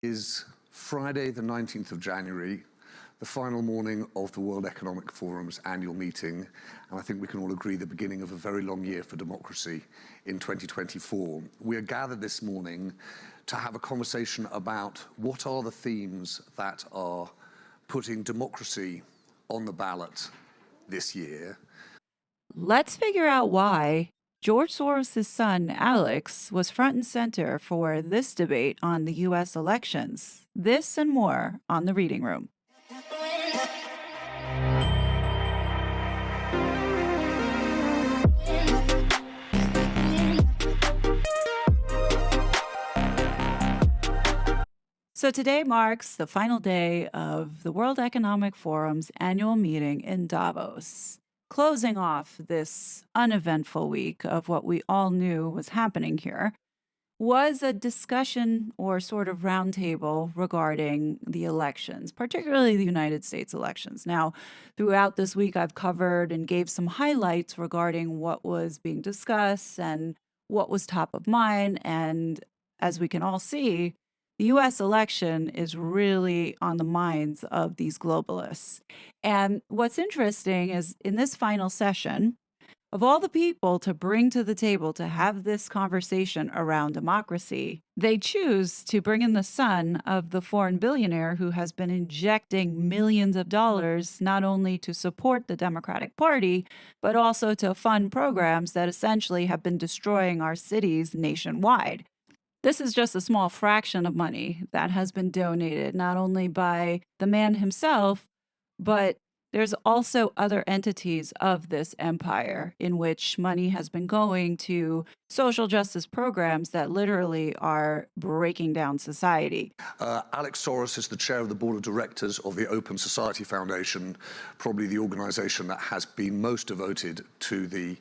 Is Friday, the 19th of January, the final morning of the World Economic Forum's annual meeting, and I think we can all agree the beginning of a very long year for democracy in 2024. We are gathered this morning to have a conversation about what are the themes that are putting democracy on the ballot this year. Let's figure out why George Soros' son, Alex, was front and center for this debate on the U.S. elections. This and more on The Reading Room. So today marks the final day of the World Economic Forum's annual meeting in Davos, closing off this uneventful week of what we all knew was happening here. Was a discussion or sort of roundtable regarding the elections, particularly the United States elections. Now, throughout this week, I've covered and gave some highlights regarding what was being discussed and what was top of mind. And as we can all see, the US election is really on the minds of these globalists. And what's interesting is in this final session, of all the people to bring to the table to have this conversation around democracy, they choose to bring in the son of the foreign billionaire who has been injecting millions of dollars not only to support the Democratic Party, but also to fund programs that essentially have been destroying our cities nationwide. This is just a small fraction of money that has been donated, not only by the man himself, but there's also other entities of this empire in which money has been going to social justice programs that literally are breaking down society. Alex Soros is the chair of the board of directors of the Open Society Foundation, probably the organization that has been most devoted to the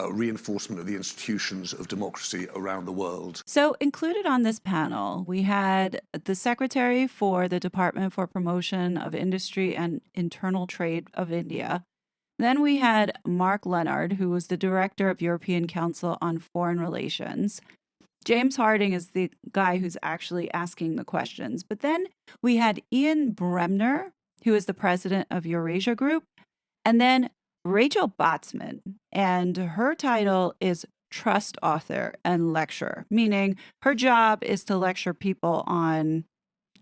reinforcement of the institutions of democracy around the world. So included on this panel, we had the Secretary for the Department for Promotion of Industry and Internal Trade of India. Then we had Mark Leonard, who was the Director of European Council on Foreign Relations. James Harding is the guy who's actually asking the questions. But then we had Ian Bremner, who is the president of Eurasia Group, and then Rachel Botsman, and her title is Trust Author and Lecturer, meaning her job is to lecture people on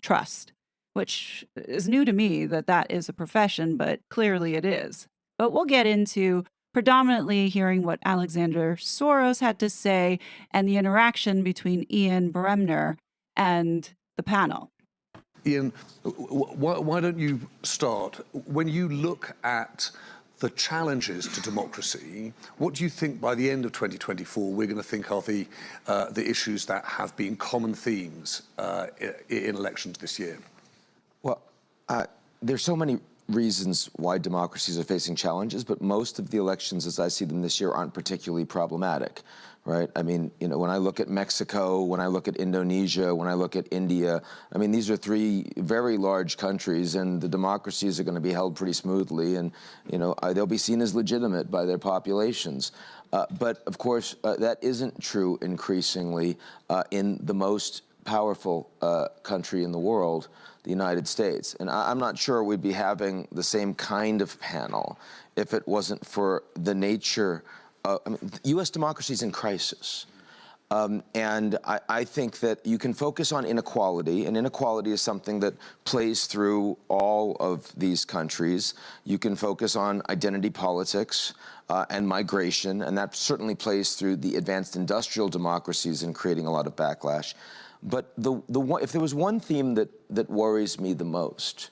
trust, which is new to me that is a profession, but clearly it is. But we'll get into predominantly hearing what Alexander Soros had to say and the interaction between Ian Bremner and the panel. Ian, why don't you start? When you look at the challenges to democracy, what do you think by the end of 2024 we're going to think are the issues that have been common themes in elections this year? Well, there's so many reasons why democracies are facing challenges, but most of the elections as I see them this year aren't particularly problematic, right? I mean, you know, when I look at Mexico, when I look at Indonesia, when I look at India, I mean, these are three very large countries, and the democracies are going to be held pretty smoothly, and, you know, they'll be seen as legitimate by their populations. But, of course, that isn't true increasingly in the most powerful country in the world, the United States. And I'm not sure we'd be having the same kind of panel if it wasn't for the nature of, I mean, U.S. democracy is in crisis. And I think that you can focus on inequality, and inequality is something that plays through all of these countries. You can focus on identity politics and migration, and that certainly plays through the advanced industrial democracies in creating a lot of backlash. But if there was one theme that worries me the most,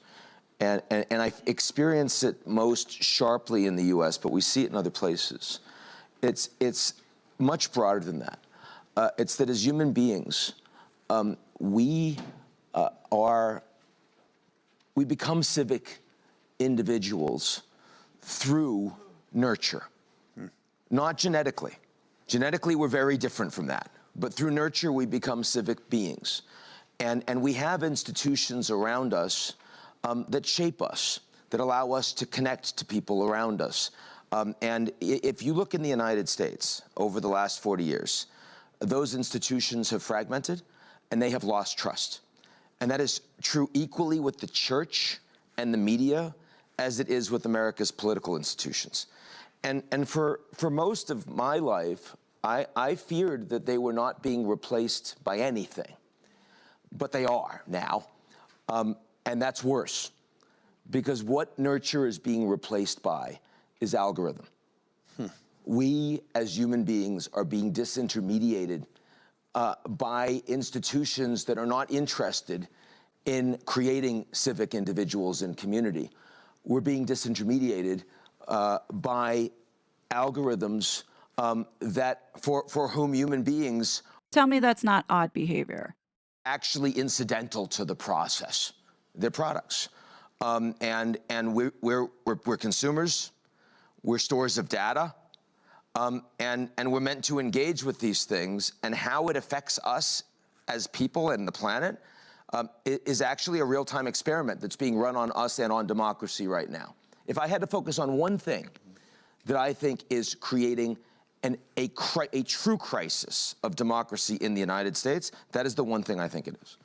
and I experience it most sharply in the U.S., but we see it in other places, it's much broader than that. It's that as human beings, we become civic individuals through nurture, not genetically. Genetically, we're very different from that. But through nurture, we become civic beings. And we have institutions around us that shape us, that allow us to connect to people around us. And if you look in the United States over the last 40 years, those institutions have fragmented and they have lost trust. And that is true equally with the church and the media as it is with America's political institutions. And for most of my life, I feared that they were not being replaced by anything. But they are now. And that's worse. Because what nurture is being replaced by is algorithm. We, as human beings, are being disintermediated by institutions that are not interested in creating civic individuals in community. We're being disintermediated by algorithms that for whom human beings Tell me that's not odd behavior. actually incidental to the process. They're products. And we're consumers, we're stores of data, and we're meant to engage with these things, and how it affects us as people and the planet is actually a real-time experiment that's being run on us and on democracy right now. If I had to focus on one thing that I think is creating a true crisis of democracy in the United States, that is the one thing I think it is.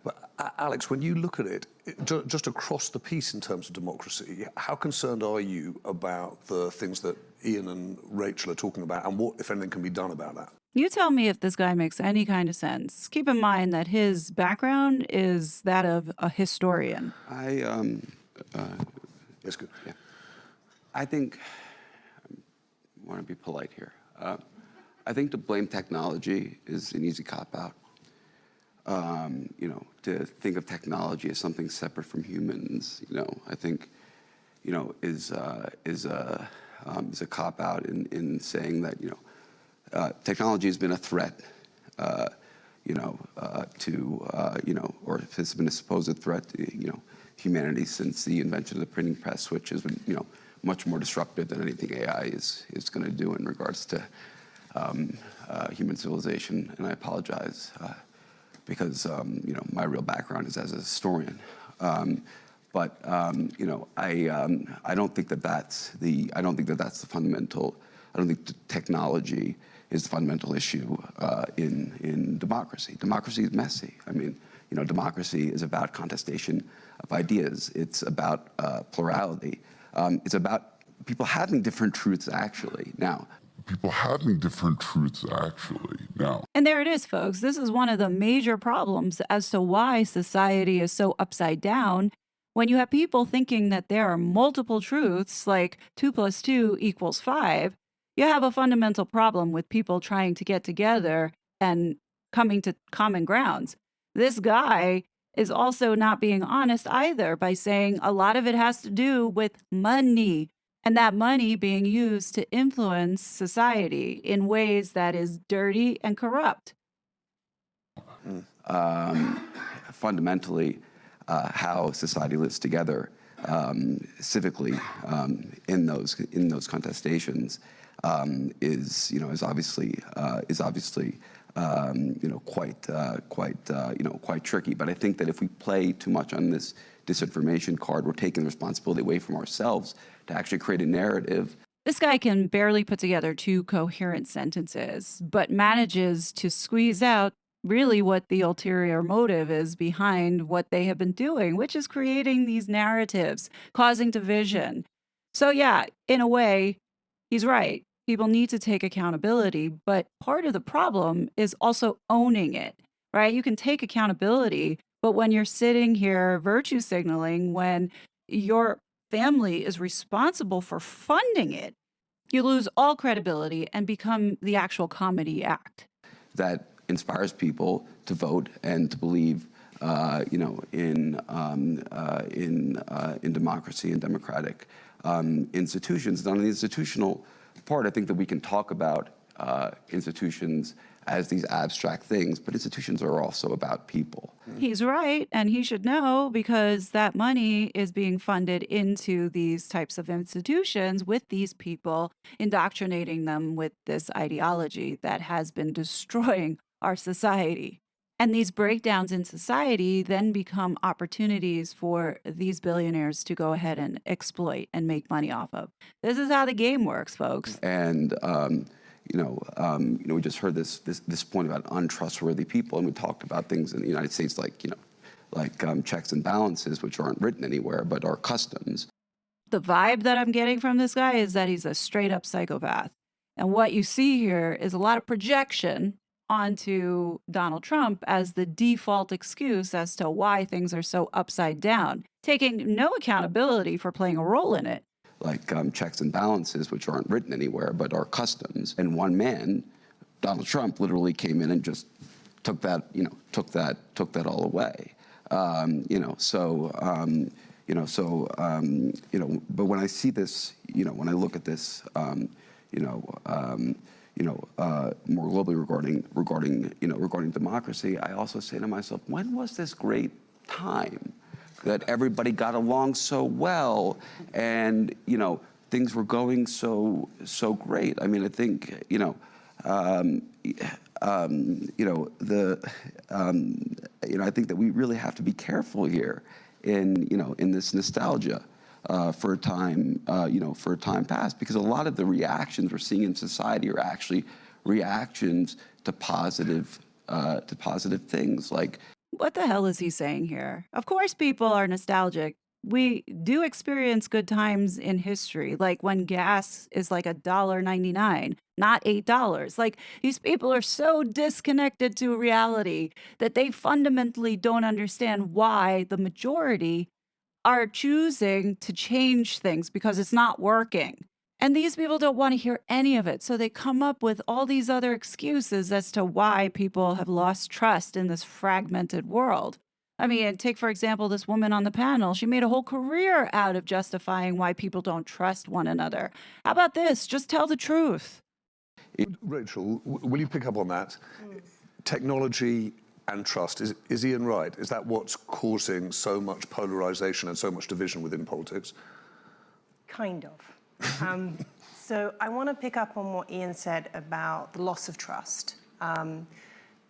But Alex, when you look at it, just across the piece in terms of democracy, how concerned are you about the things that Ian and Rachel are talking about, and what, if anything, can be done about that? You tell me if this guy makes any kind of sense. Keep in mind that his background is that of a historian. Yes, good. Yeah. I think, I want to be polite here. I think to blame technology is an easy cop-out. To think of technology as something separate from humans, I think, is a cop-out in saying that, technology has been a threat, or has been a supposed threat to, humanity since the invention of the printing press, which has been, much more disruptive than anything AI is going to do in regards to human civilization. And I apologize because my real background is as a historian. I don't think that that's the fundamental. I don't think technology is the fundamental issue in democracy. Democracy is messy. I mean, democracy is about contestation of ideas. It's about plurality. It's about people having different truths, actually. Now, And there it is, folks. This is one of the major problems as to why society is so upside down. When you have people thinking that there are multiple truths, like 2 + 2 = 5, you have a fundamental problem with people trying to get together and coming to common grounds. This guy is also not being honest either by saying a lot of it has to do with money, and that money being used to influence society in ways that is dirty and corrupt. Fundamentally, how society lives together civically in those contestations is obviously quite tricky. But I think that if we play too much on this disinformation card, we're taking the responsibility away from ourselves to actually create a narrative. This guy can barely put together 2 coherent sentences, but manages to squeeze out really what the ulterior motive is behind what they have been doing, which is creating these narratives, causing division. So yeah, in a way, he's right. People need to take accountability, but part of the problem is also owning it, right? You can take accountability, but when you're sitting here virtue signaling, when your family is responsible for funding it, you lose all credibility and become the actual comedy act. That inspires people to vote and to believe, in democracy and democratic institutions. And on the institutional part, I think that we can talk about institutions as these abstract things, but institutions are also about people. He's right, and he should know, because that money is being funded into these types of institutions with these people, indoctrinating them with this ideology that has been destroying our society. And these breakdowns in society then become opportunities for these billionaires to go ahead and exploit and make money off of. This is how the game works, folks. And we just heard this point about untrustworthy people, and we talked about things in the United States like checks and balances, which aren't written anywhere but are customs. The vibe that I'm getting from this guy is that he's a straight up psychopath. And what you see here is a lot of projection onto Donald Trump as the default excuse as to why things are so upside down, taking no accountability for playing a role in it. Checks and balances, which aren't written anywhere but are customs. And one man, Donald Trump, literally came in and just took that all away. But when I see this, when I look at this, more globally regarding democracy, I also say to myself, when was this great time that everybody got along so well and things were going so great? I mean, I think I think that we really have to be careful here in this nostalgia for a time past, because a lot of the reactions we're seeing in society are actually reactions to positive things. Like, What the hell is he saying here? Of course, people are nostalgic. We do experience good times in history, like when gas is like $1.99, not $8. Like, these people are so disconnected to reality that they fundamentally don't understand why the majority are choosing to change things because it's not working. And these people don't want to hear any of it. So they come up with all these other excuses as to why people have lost trust in this fragmented world. I mean, take, for example, this woman on the panel. She made a whole career out of justifying why people don't trust one another. How about this? Just tell the truth. Rachel, will you pick up on that? Technology and trust, is Ian right? Is that what's causing so much polarization and so much division within politics? Kind of. So I want to pick up on what Ian said about the loss of trust,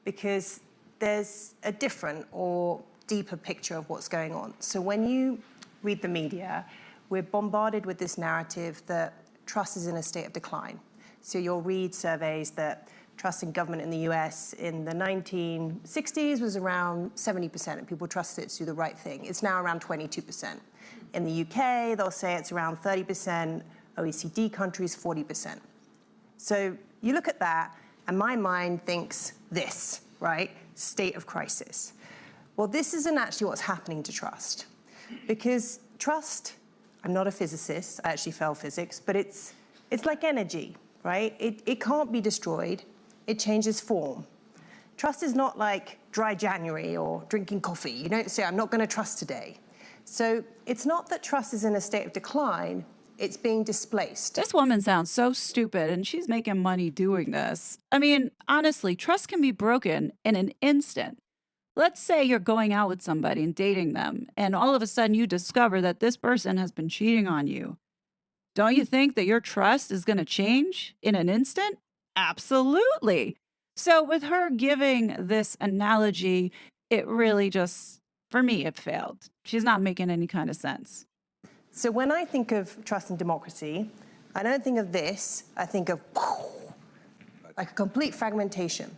because there's a different or deeper picture of what's going on. So when you read the media, we're bombarded with this narrative that trust is in a state of decline. So you'll read surveys that trust in government in the US in the 1960s was around 70%, and people trusted it to do the right thing. It's now around 22%. In the UK, they'll say it's around 30%, OECD countries, 40%. So you look at that, and my mind thinks this, right? State of crisis. Well, this isn't actually what's happening to trust. Because trust, I'm not a physicist, I actually failed physics, but it's like energy, right? It can't be destroyed, it changes form. Trust is not like dry January or drinking coffee. You don't say, I'm not going to trust today. So it's not that trust is in a state of decline, it's being displaced. This woman sounds so stupid, and she's making money doing this. I mean, honestly, trust can be broken in an instant. Let's say you're going out with somebody and dating them, and all of a sudden you discover that this person has been cheating on you. Don't you think that your trust is going to change in an instant? Absolutely. So with her giving this analogy, it really just, for me, it failed. She's not making any kind of sense. So when I think of trust and democracy, I don't think of this, I think of like a complete fragmentation.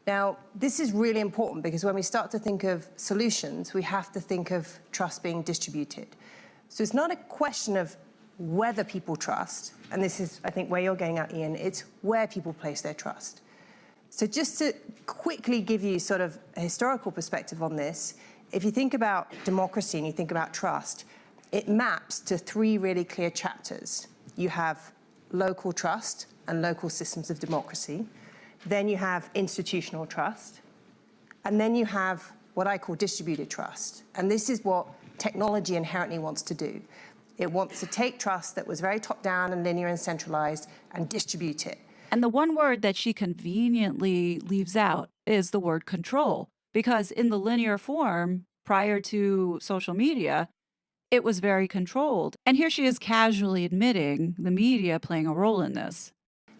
Now, this is really important because when we start to think of solutions, we have to think of trust being distributed. So it's not a question of whether people trust, and this is, I think, where you're going at, Ian, it's where people place their trust. So just to quickly give you sort of a historical perspective on this, if you think about democracy and you think about trust, it maps to three really clear chapters. You have local trust and local systems of democracy. Then you have institutional trust. And then you have what I call distributed trust. And this is what technology inherently wants to do. It wants to take trust that was very top-down and linear and centralized and distribute it. And the one word that she conveniently leaves out is the word control, because in the linear form, prior to social media, it was very controlled. And here she is casually admitting the media playing a role in this.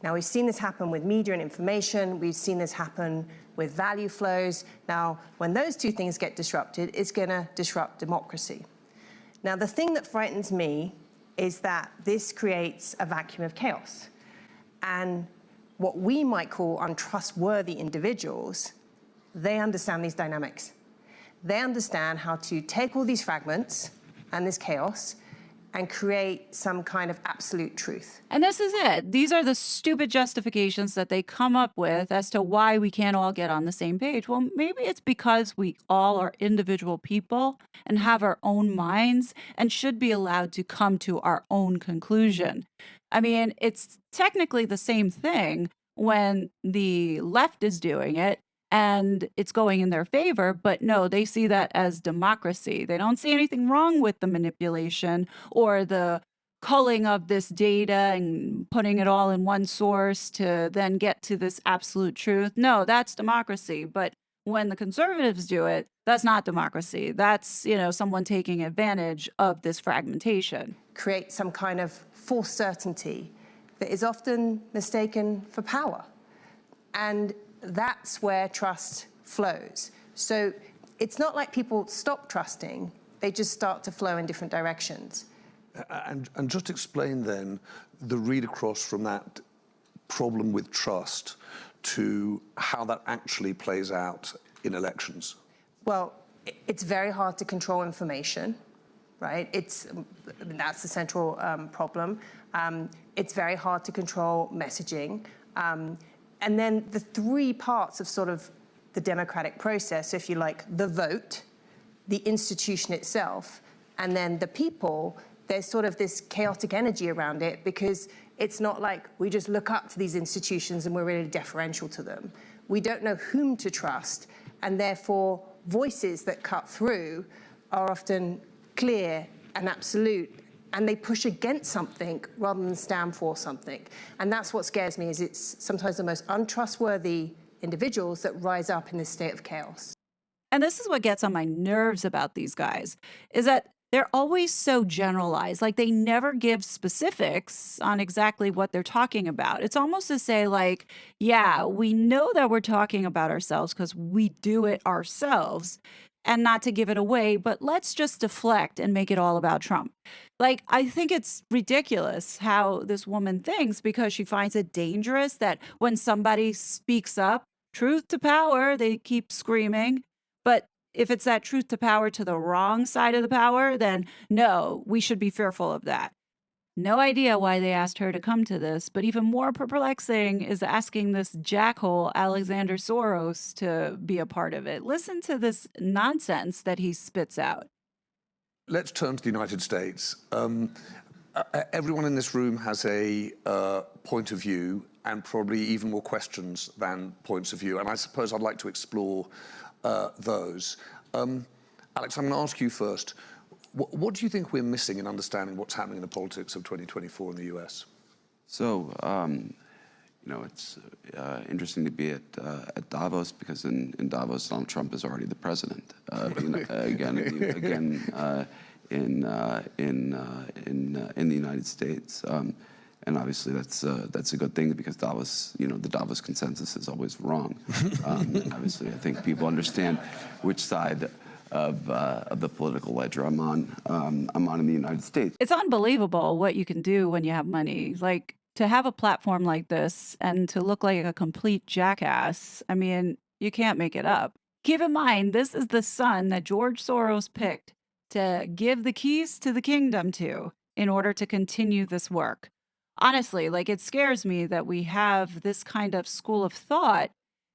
Now, we've seen this happen with media and information. We've seen this happen with value flows. Now, when those two things get disrupted, it's going to disrupt democracy. Now, the thing that frightens me is that this creates a vacuum of chaos. And what we might call untrustworthy individuals, they understand these dynamics. they understand how to take all these fragments and this chaos and create some kind of absolute truth. And this is it. These are the stupid justifications that they come up with as to why we can't all get on the same page. Well, maybe it's because we all are individual people and have our own minds and should be allowed to come to our own conclusion. I mean, it's technically the same thing when the left is doing it and it's going in their favor, but no, they see that as democracy. They don't see anything wrong with the manipulation or the culling of this data and putting it all in one source to then get to this absolute truth. No, that's democracy. But when the conservatives do it, that's not democracy. That's, someone taking advantage of this fragmentation. Create some kind of false certainty that is often mistaken for power. And that's where trust flows. So it's not like people stop trusting, they just start to flow in different directions. And just explain then the read across from that problem with trust to how that actually plays out in elections. Well, it's very hard to control information, right? That's the central problem. It's very hard to control messaging. And then the three parts of sort of the democratic process, if you like, the vote, the institution itself, and then the people, there's sort of this chaotic energy around it because it's not like we just look up to these institutions and we're really deferential to them. We don't know whom to trust, and therefore voices that cut through are often clear and absolute, and they push against something rather than stand for something. And that's what scares me, is it's sometimes the most untrustworthy individuals that rise up in this state of chaos. And this is what gets on my nerves about these guys, is that they're always so generalized. Like, they never give specifics on exactly what they're talking about. It's almost to say, like, yeah, we know that we're talking about ourselves because we do it ourselves, and not to give it away, but let's just deflect and make it all about Trump. Like, I think it's ridiculous how this woman thinks, because she finds it dangerous that when somebody speaks up, truth to power, they keep screaming. But if it's that truth to power to the wrong side of the power, then no, we should be fearful of that. No idea why they asked her to come to this, but even more perplexing is asking this jackhole Alexander Soros to be a part of it. Listen to this nonsense that he spits out. Let's turn to the United States. Everyone in this room has a point of view, and probably even more questions than points of view. And I suppose I'd like to explore those. Alex, I'm going to ask you first. What do you think we're missing in understanding what's happening in the politics of 2024 in the US? So, it's interesting to be at Davos, because in Davos, Donald Trump is already the president. In the United States, and obviously that's a good thing, because Davos, the Davos consensus is always wrong. And obviously, I think people understand which side of the political ledger I'm on in the United States. It's unbelievable what you can do when you have money. Like, to have a platform like this and to look like a complete jackass, I mean, you can't make it up. Keep in mind, this is the son that George Soros picked to give the keys to the kingdom to in order to continue this work. Honestly, like, it scares me that we have this kind of school of thought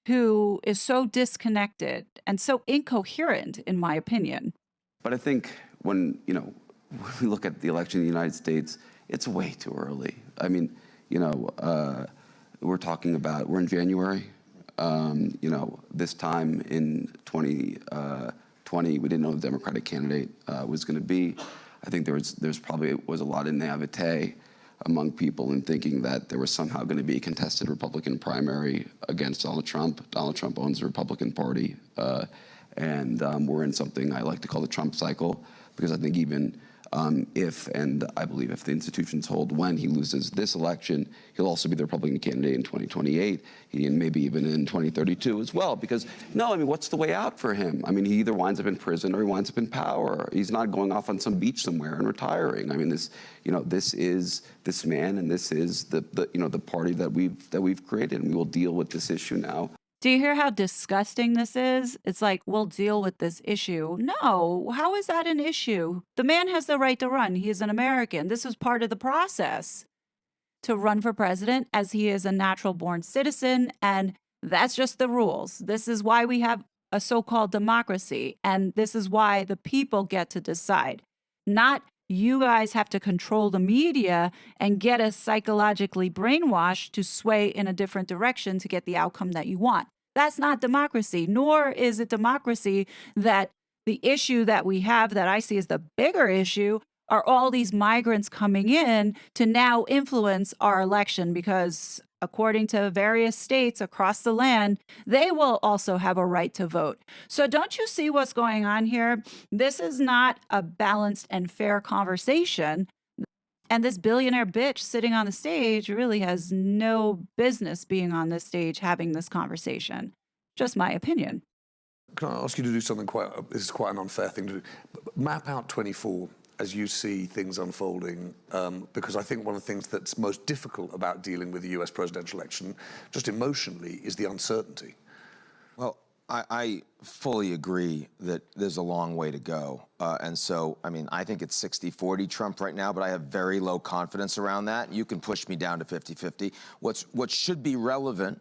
who is so disconnected and so incoherent, in my opinion. But I think when we look at the election in the United States, it's way too early. I mean, we're in January. This time in 2020, we didn't know who the Democratic candidate was going to be. I think there's probably was a lot of naivete among people in thinking that there was somehow going to be a contested Republican primary against Donald Trump. Donald Trump owns the Republican Party, and we're in something I like to call the Trump cycle, because I think even if, and I believe if the institutions hold, when he loses this election, he'll also be the Republican candidate in 2028, and maybe even in 2032 as well. Because, what's the way out for him? I mean, he either winds up in prison or he winds up in power. He's not going off on some beach somewhere and retiring. I mean, this is this man, and this is the party that we've created, and we will deal with this issue now. Do you hear how disgusting this is? It's like, we'll deal with this issue. No, how is that an issue? The man has the right to run. He is an American. This was part of the process to run for president, as he is a natural born citizen. And that's just the rules. This is why we have a so-called democracy. And this is why the people get to decide. Not you guys have to control the media and get us psychologically brainwashed to sway in a different direction to get the outcome that you want. That's not democracy, nor is it democracy that the issue that we have that I see as the bigger issue are all these migrants coming in to now influence our election, because according to various states across the land, they will also have a right to vote. So don't you see what's going on here? This is not a balanced and fair conversation. And this billionaire bitch sitting on the stage really has no business being on this stage having this conversation. Just my opinion. Can I ask you to do something this is quite an unfair thing to do. Map out 24 as you see things unfolding, because I think one of the things that's most difficult about dealing with the US presidential election, just emotionally, is the uncertainty. Well, I fully agree that there's a long way to go. And so, I mean, I think it's 60-40 Trump right now, but I have very low confidence around that. You can push me down to 50-50. What should be relevant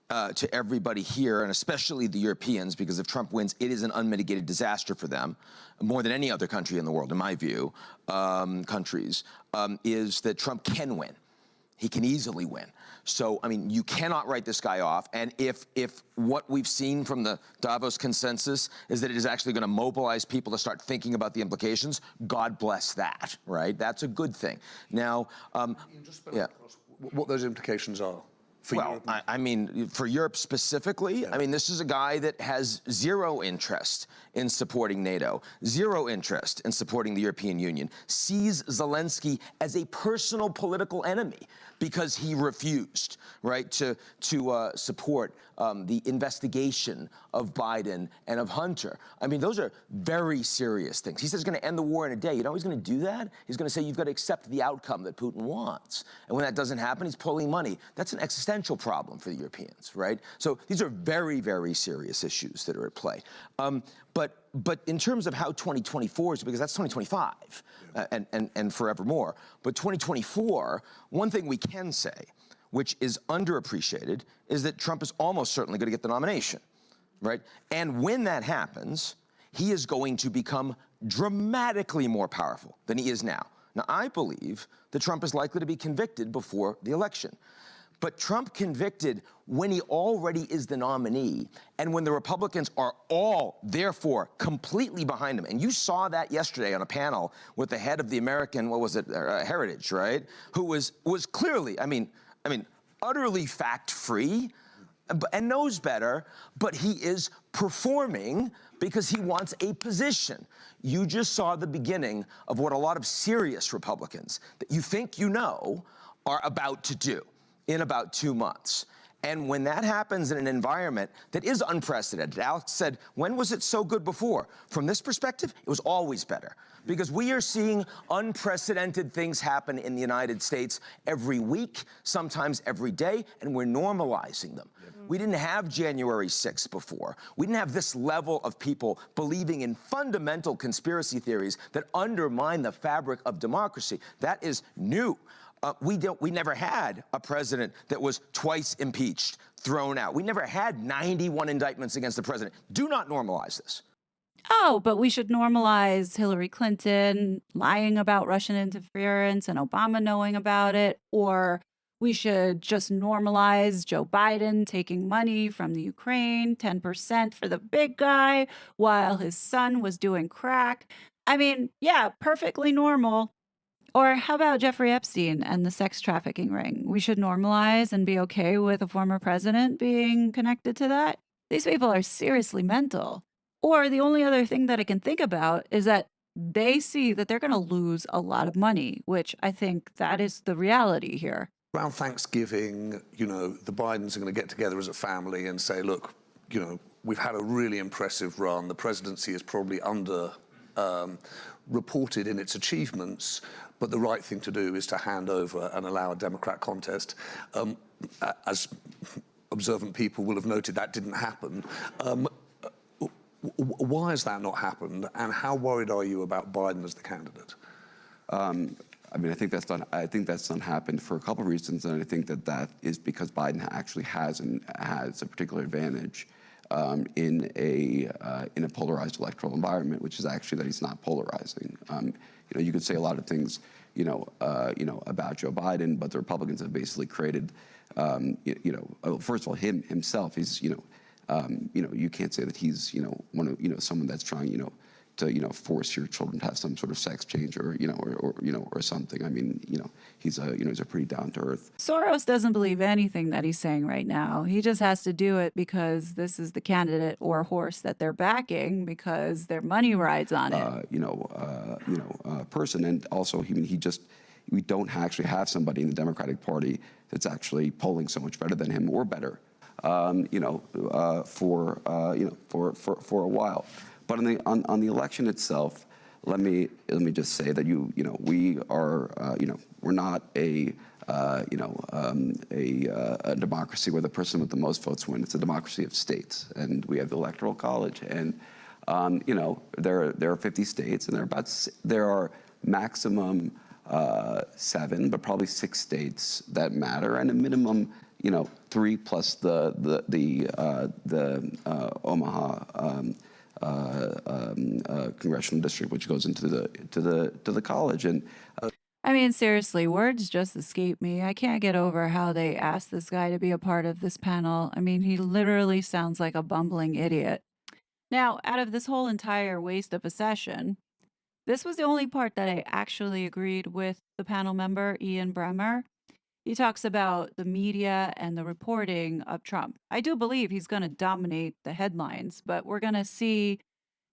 to everybody here, and especially the Europeans, because if Trump wins, it is an unmitigated disaster for them, more than any other country in the world, in my view, is that Trump can win. He can easily win. So, I mean, you cannot write this guy off. And if what we've seen from the Davos consensus is that it is actually going to mobilize people to start thinking about the implications, God bless that, right? That's a good thing. Now, yeah. What those implications are. Well, I mean, for Europe specifically, I mean, this is a guy that has zero interest in supporting NATO, zero interest in supporting the European Union, sees Zelensky as a personal political enemy because he refused, right, to support the investigation of Biden and of Hunter. I mean, those are very serious things. He says he's going to end the war in a day. You know how he's going to do that? He's going to say you've got to accept the outcome that Putin wants. And when that doesn't happen, he's pulling money. That's an existential problem for the Europeans, right? So these are very, very serious issues that are at play. But in terms of how 2024 is, because that's 2025 and forevermore. But 2024, one thing we can say, which is underappreciated, is that Trump is almost certainly going to get the nomination, right? And when that happens, he is going to become dramatically more powerful than he is now. Now, I believe that Trump is likely to be convicted before the election. But Trump convicted when he already is the nominee and when the Republicans are all, therefore, completely behind him. And you saw that yesterday on a panel with the head of the American, Heritage, right? Who was clearly, I mean, utterly fact-free and knows better, but he is performing because he wants a position. You just saw the beginning of what a lot of serious Republicans that you think you know are about to do in about 2 months. And when that happens in an environment that is unprecedented, Alex said, when was it so good before? From this perspective, it was always better. Because we are seeing unprecedented things happen in the United States every week, sometimes every day, and we're normalizing them. We didn't have January 6th before. We didn't have this level of people believing in fundamental conspiracy theories that undermine the fabric of democracy. That is new. We never had a president that was twice impeached, thrown out. We never had 91 indictments against the president. Do not normalize this. Oh, but we should normalize Hillary Clinton lying about Russian interference and Obama knowing about it. Or we should just normalize Joe Biden taking money from the Ukraine, 10% for the big guy, while his son was doing crack. I mean, yeah, perfectly normal. Or how about Jeffrey Epstein and the sex trafficking ring? We should normalize and be okay with a former president being connected to that. These people are seriously mental. Or the only other thing that I can think about is that they see that they're going to lose a lot of money, which I think that is the reality here. Around Thanksgiving, you know, the Bidens are going to get together as a family and say, look, you know, we've had a really impressive run. The presidency is probably reported in its achievements, but the right thing to do is to hand over and allow a Democrat contest. As observant people will have noted that didn't happen. Why has that not happened, and how worried are you about Biden as the candidate? I mean, I think that's not happened for a couple of reasons, and I think that is because Biden actually has a particular advantage in a polarized electoral environment, which is actually that he's not polarizing. You could say a lot of things, about Joe Biden, but the Republicans have basically created, first of all, himself. He's, you can't say that he's, someone that's trying, to force your children to have some sort of sex change or something. I mean, he's a pretty down to earth. Soros doesn't believe anything that he's saying right now. He just has to do it because this is the candidate or horse that they're backing because their money rides on it. Person, and also we don't actually have somebody in the Democratic Party that's actually polling so much better than him or better, for a while. But on the election itself, let me just say that we are we're not a democracy where the person with the most votes win. It's a democracy of states, and we have the Electoral College, and there are 50 states, and there are maximum 7, but probably 6 states that matter, and a minimum 3 plus the Omaha. Congressional district, which goes into the college, and I mean, seriously, words just escape me. I can't get over how they asked this guy to be a part of this panel. I mean, he literally sounds like a bumbling idiot. Now, out of this whole entire waste of a session, this was the only part that I actually agreed with the panel member, Ian Bremmer. He talks about the media and the reporting of Trump. I do believe he's going to dominate the headlines, but we're going to see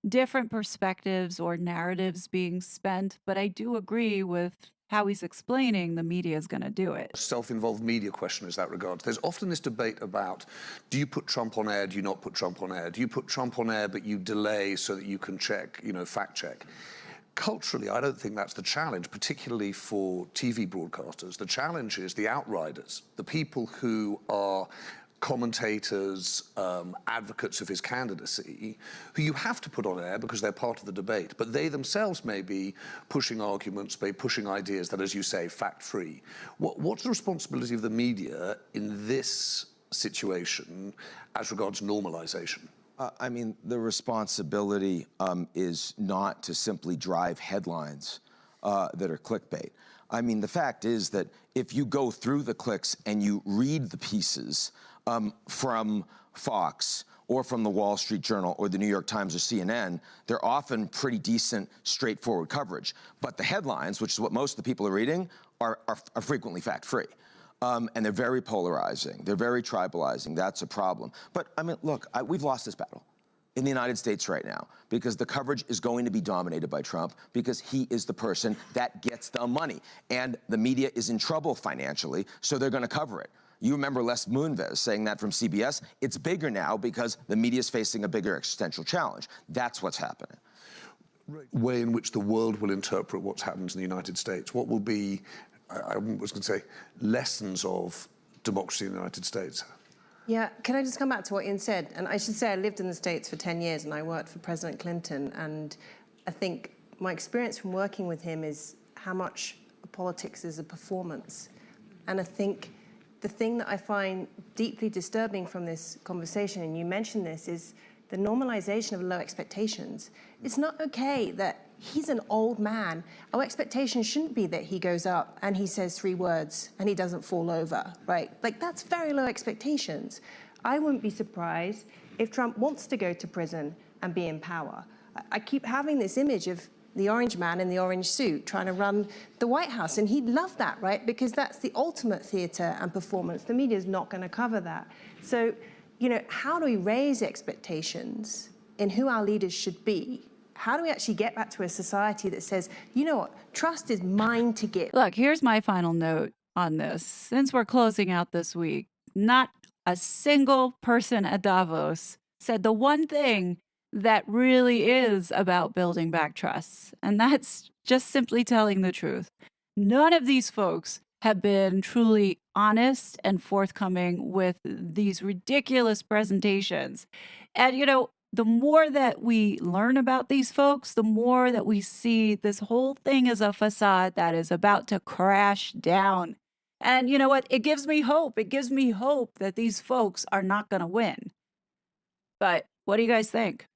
different perspectives or narratives being spent. But I do agree with how he's explaining the media is going to do it. Self-involved media question is that regard. There's often this debate about, do you put Trump on air, do you not put Trump on air? Do you put Trump on air but you delay so that you can check, fact check? Culturally, I don't think that's the challenge, particularly for TV broadcasters. The challenge is the outriders, the people who are commentators, advocates of his candidacy, who you have to put on air because they're part of the debate, but they themselves may be pushing arguments, may be pushing ideas that, as you say, fact-free. What's the responsibility of the media in this situation as regards normalization? I mean, the responsibility is not to simply drive headlines that are clickbait. I mean, the fact is that if you go through the clicks and you read the pieces from Fox or from the Wall Street Journal or the New York Times or CNN, they're often pretty decent, straightforward coverage. But the headlines, which is what most of the people are reading, are frequently fact-free. And they're very polarizing. They're very tribalizing. That's a problem. But, I mean, look, we've lost this battle in the United States right now because the coverage is going to be dominated by Trump because he is the person that gets the money. And the media is in trouble financially, so they're going to cover it. You remember Les Moonves saying that from CBS. It's bigger now because the media is facing a bigger existential challenge. That's what's happening. Way in which the world will interpret what's happened in the United States. What will be, I was going to say, lessons of democracy in the United States? Yeah, can I just come back to what Ian said? And I should say I lived in the States for 10 years and I worked for President Clinton. And I think my experience from working with him is how much politics is a performance. And I think the thing that I find deeply disturbing from this conversation, and you mentioned this, is the normalization of low expectations. It's not okay that he's an old man. Our expectation shouldn't be that he goes up and he says 3 words and he doesn't fall over, right? Like, that's very low expectations. I wouldn't be surprised if Trump wants to go to prison and be in power. I keep having this image of the orange man in the orange suit trying to run the White House, and he'd love that, right? Because that's the ultimate theater and performance. The media's not going to cover that. So, how do we raise expectations in who our leaders should be? How do we actually get back to a society that says, you know what, trust is mine to give? Look, here's my final note on this. Since we're closing out this week, not a single person at Davos said the one thing that really is about building back trust. And that's just simply telling the truth. None of these folks have been truly honest and forthcoming with these ridiculous presentations. And, you know, the more that we learn about these folks, the more that we see this whole thing is a facade that is about to crash down. And you know what? It gives me hope. It gives me hope that these folks are not going to win. But what do you guys think?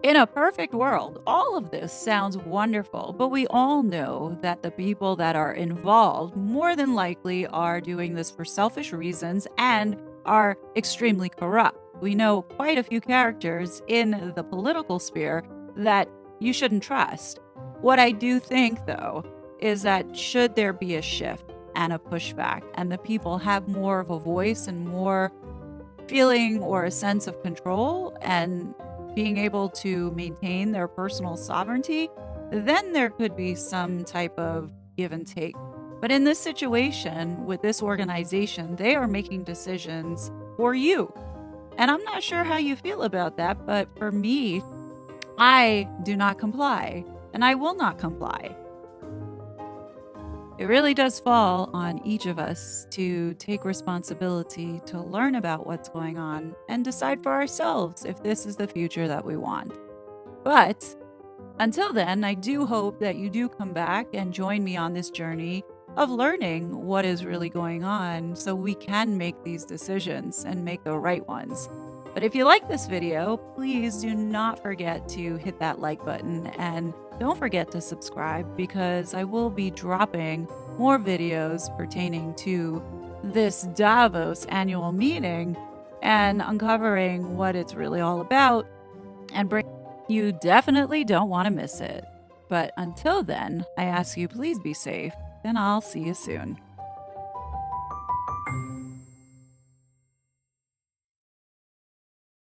In a perfect world, all of this sounds wonderful, but we all know that the people that are involved more than likely are doing this for selfish reasons and are extremely corrupt. We know quite a few characters in the political sphere that you shouldn't trust. What I do think, though, is that should there be a shift and a pushback, and the people have more of a voice and more feeling or a sense of control and being able to maintain their personal sovereignty, then there could be some type of give and take. But in this situation, with this organization, they are making decisions for you. And I'm not sure how you feel about that, but for me, I do not comply, and I will not comply. It really does fall on each of us to take responsibility to learn about what's going on and decide for ourselves if this is the future that we want. But until then, I do hope that you do come back and join me on this journey of learning what is really going on so we can make these decisions and make the right ones. But if you like this video, please do not forget to hit that like button and don't forget to subscribe because I will be dropping more videos pertaining to this Davos annual meeting and uncovering what it's really all about and you definitely don't want to miss it. But until then, I ask you please be safe and I'll see you soon.